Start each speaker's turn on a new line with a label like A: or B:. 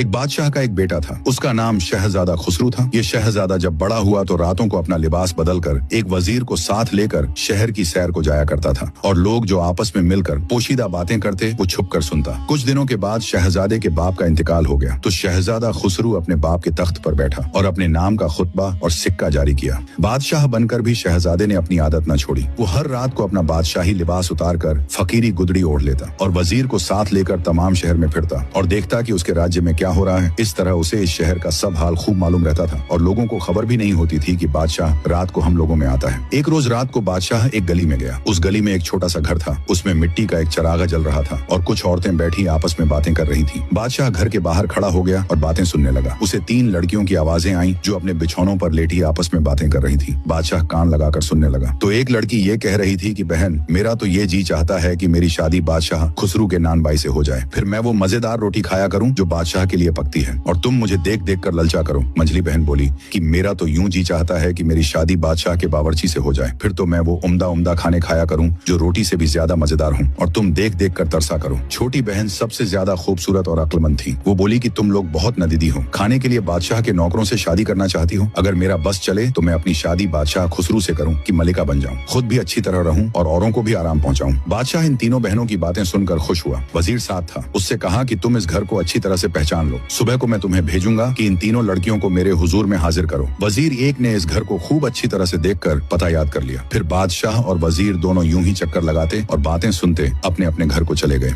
A: एक बादशाह का एक बेटा था। उसका नाम शहजादा खुसरू था। ये शहजादा जब बड़ा हुआ तो रातों को अपना लिबास बदलकर एक वजीर को साथ लेकर शहर की सैर को जाया करता था और लोग जो आपस में मिलकर पोशीदा बातें करते वो छुप कर सुनता। कुछ दिनों के बाद शहजादे के बाप का इंतकाल हो गया तो शहजादा खुसरू अपने बाप के तख्त पर बैठा और अपने नाम का खुतबा और सिक्का जारी किया। बादशाह बनकर भी शहजादे ने अपनी आदत न छोड़ी। वो हर रात को अपना बादशाही लिबास उतार कर फकीरी गुदड़ी ओढ़ लेता और वजीर को साथ लेकर तमाम शहर में फिरता और देखता कि उसके राज्य में क्या हो रहा है। इस तरह उसे इस शहर का सब हाल खूब मालूम रहता था और लोगों को खबर भी नहीं होती थी कि बादशाह रात को हम लोगों में आता है। एक रोज रात को बादशाह एक गली में गया। उस गली में एक छोटा सा घर था। उसमें मिट्टी का एक चरागा जल रहा था और कुछ औरतें बैठी आपस में बातें कर रही थी। बादशाह घर के बाहर खड़ा हो गया और बातें सुनने लगा। उसे 3 लड़कियों की आवाजें आई जो अपने बिछौनों पर लेटी आपस में बातें कर रही थी। बादशाह कान लगाकर सुनने लगा तो एक लड़की ये कह रही थी कि बहन, मेरा तो ये जी चाहता है कि मेरी शादी बादशाह खुसरू के नान बाई से हो जाए, फिर मैं वो मजेदार रोटी खाया करूं जो बादशाह के लिए पकती है और तुम मुझे देख देख कर ललचा करो। मंझली बहन बोली कि मेरा तो यूं जी चाहता है कि मेरी शादी बादशाह के बावर्ची से हो जाए, फिर तो मैं वो उम्दा उम्दा खाने खाया करूं जो रोटी से भी ज्यादा मजेदार हूं और तुम देख देख कर तरसा करो। छोटी बहन सबसे ज्यादा खूबसूरत और अक्लमंद थी। वो बोली कि तुम लोग बहुत नदीदी हो, खाने के लिए बादशाह के नौकरों से शादी करना चाहती हो। अगर मेरा बस चले तो मैं अपनी शादी बादशाह खुसरू से करूं कि मलिका बन जाऊं, खुद भी अच्छी तरह रहूं और औरों को भी आराम पहुंचाऊं। बादशाह इन तीनों बहनों की बातें सुनकर खुश हुआ। वजीर साथ था। उससे कहा कि तुम इस घर को अच्छी तरह से पहचान लो। सुबह को मैं तुम्हें भेजूंगा कि इन तीनों लड़कियों को मेरे हुजूर में हाजिर करो। वजीर एक ने इस घर को खूब अच्छी तरह से देखकर पता याद कर लिया। फिर बादशाह और वजीर दोनों यूं ही चक्कर लगाते और बातें सुनते अपने अपने घर को चले गए।